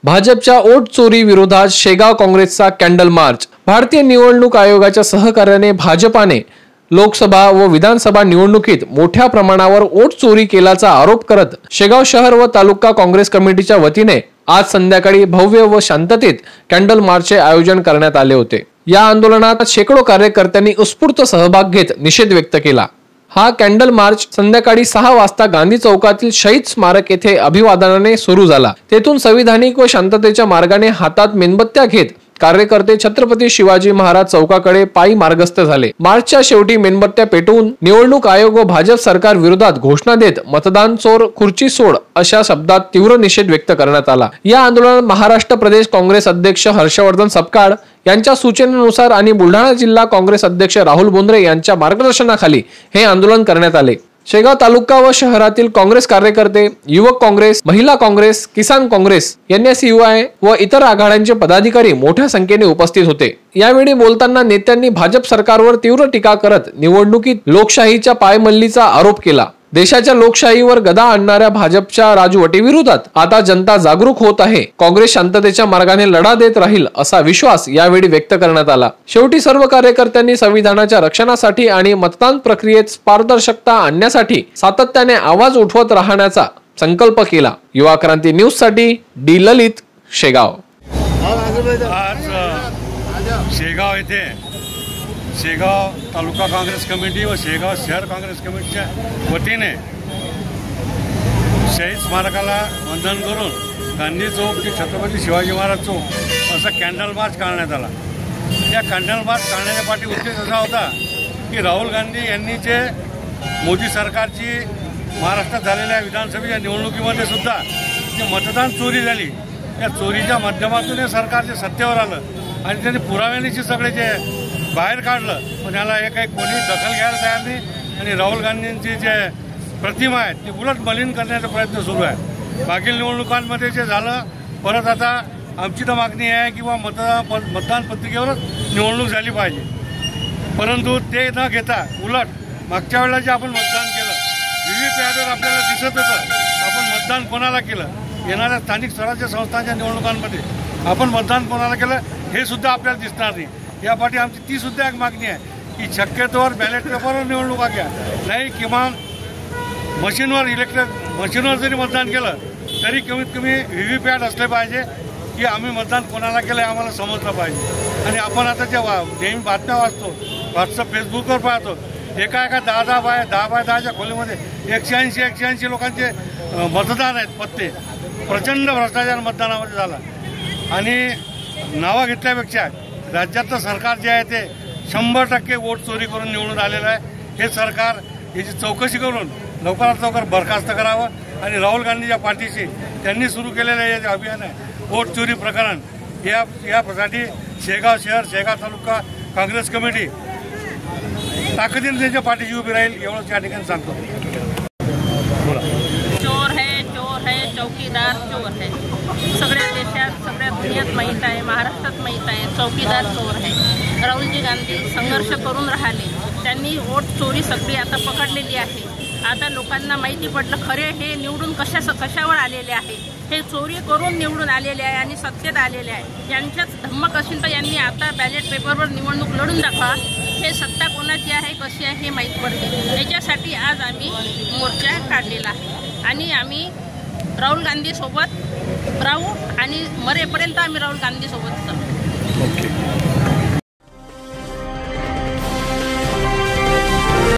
भाजपच्या वोट चोरी विरोधात शेगाव काँग्रेसचा कॅन्डल मार्च। भारतीय निवडणूक आयोगाच्या सहकार्याने भाजपाने लोकसभा व विधानसभा निवडणुकीत मोठ्या प्रमाणावर वोट चोरी केल्याचा आरोप करत शेगाव शहर व तालुका काँग्रेस कमिटीच्या वतीने आज संध्याकाळी भव्य व शांततेत कॅन्डल मार्चचे आयोजन करण्यात आले होते। या आंदोलनात शेकडो कार्यकर्त्यांनी उत्स्फूर्त सहभाग घेत निषेध व्यक्त केला। हा कॅन्डल मार्च संध्याकाळी 6 वाजता गांधी चौकातील शहीद स्मारक येथे अभिवादनाने सुरू झाला। तेथून संविधानिक व शांततेच्या मार्गाने हातात मेणबत्त्या घेत कार्यकर्ते छत्रपती शिवाजी महाराज चौकाकडे पायी मार्गस्थ झाले। मार्चच्या शेवटी मेणबत्त्या पेटवून निवडणूक आयोग व भाजप सरकार विरोधात घोषणा देत मतदान चोर खुर्ची सोड अशा शब्दात तीव्र निषेध व्यक्त करण्यात आला। या आंदोलनात महाराष्ट्र प्रदेश काँग्रेस अध्यक्ष हर्षवर्धन सपकाळ यांच्या सूचनेनुसार आणि बुलढाणा जिल्हा काँग्रेस अध्यक्ष राहुल बोंद्रे यांच्या मार्गदर्शनाखाली हे आंदोलन करण्यात आले। शेगाव तालुका व शहरातील काँग्रेस कार्यकर्ते, युवक काँग्रेस, महिला काँग्रेस, किसान काँग्रेस, NSUI व इतर आघाड्यांचे पदाधिकारी मोठ्या संख्येने उपस्थित होते। यावेळी बोलताना नेत्यांनी भाजप सरकारवर तीव्र टीका करत निवडणुकीत लोकशाहीच्या पायमल्लीचा आरोप केला। देशाच्या लोकशाहीवर गदा आणणाऱ्या भाजपच्या राजवटीविरोधात आता जनता जागरूक होत आहे। काँग्रेस शांततेच्या मार्गाने लढा देत राहील असा विश्वास यावेळी व्यक्त करण्यात आला। शेवटी सर्व कार्यकर्त्यांनी संविधानाच्या रक्षणासाठी आणि मतदान प्रक्रियेत पारदर्शकता आणण्यासाठी सातत्याने आवाज उठवत राहण्याचा संकल्प केला। युवा क्रांती न्यूज साठी डी ललित, शेगाव। आज शेगाव येथे शेगाव तालुका काँग्रेस कमिटी व शेगाव शहर काँग्रेस कमिटीच्या वतीने शहीद स्मारकाला वंदन करून गांधी चौक ते छत्रपती शिवाजी महाराज चौक असा कॅन्डल मार्च काढण्यात आला। या कॅन्डल मार्च काढण्याच्या पाठी उद्देश असा होता की राहुल गांधी यांनी जे मोदी सरकारची महाराष्ट्रात झालेल्या विधानसभेच्या निवडणुकीमध्ये सुद्धा जे मतदान चोरी झाली, या चोरीच्या माध्यमातून हे सरकार जे सत्तेवर आलं आणि त्यांनी पुराव्यानिशी सगळे जे बाहेर काढलं, पण याला काही कोणी दखल घ्यायला तयार नाही आणि राहुल गांधींची जे प्रतिमा आहे ती उलट मलिन करण्याचा प्रयत्न सुरू आहे। मागील निवडणुकांमध्ये जे झालं, परत आता आमची तर मागणी आहे किंवा मतदान पत्रिकेवरच निवडणूक झाली पाहिजे, परंतु ते न घेता उलट मागच्या वेळेला जे आपण मतदान केलं VVPATवर आपल्याला दिसत होतं आपण मतदान कोणाला केलं, येणाऱ्या स्थानिक स्वराज्य संस्थांच्या निवडणुकांमध्ये आपण मतदान कोणाला केलं हे सुद्धा आपल्याला दिसणार नाही। यासाठी आमची ती सुद्धा एक मागणी आहे की शक्यतोवर बॅलेट पेपरवर निवडणुका घ्या, नाही किमान मशीनवर जरी मतदान केलं तरी कमीत कमी VVPAT असले पाहिजे की आम्ही मतदान कोणाला केलं हे आम्हाला समजलं पाहिजे। आणि आपण आता जे नेहमी बातम्या वाचतो, व्हॉट्सअप फेसबुकवर पाहतो, एका 10 बाय 10च्या खोलीमध्ये 180 लोकांचे मतदान आहेत पत्ते। प्रचंड भ्रष्टाचार मतदानामध्ये झाला आणि नावं घेतल्यापेक्षा राज्यातलं सरकार जे आहे ते 100% वोट चोरी करून निवडून आलेलं आहे। हे सरकार याची चौकशी करून लवकरात लवकर बरखास्त करावं आणि राहुल गांधीच्या पाठीशी त्यांनी सुरू केलेलं हे जे अभियान आहे वोट चोरी प्रकरण, यासाठी शेगाव शहर शेगाव तालुका काँग्रेस कमिटी ताकदीने त्यांच्या पाठीशी उभी राहील एवढंच या ठिकाणी सांगतो। चोर है चौकीदार चोर है, सगळ्या देशात सगळ्या दुनियात माहीत आहे, महाराष्ट्रात माहीत आहे चौकीदार चोर है। राहुलजी गांधी संघर्ष करून राहिले, त्यांनी वोट चोरी सगळी आता पकडलेली आहे। आता लोकांना माहिती पडलं खरे हे निवडून कशावर आलेले आहे, हे चोरी करून निवडून आलेले आहे आणि सत्तेत आलेले आहे। यांच्यात धमक असेल तर यांनी आता बॅलेट पेपरवर निवडणूक लढून दाखवा, हे सत्ता कोणाची आहे कशी आहे हे माहीत पडते। याच्यासाठी आज आम्ही मोर्चा काढलेला आहे आणि आम्ही राहुल गांधी सोबत राहू आणि मरेपर्यंत आम्ही राहुल गांधी सोबत जाऊ।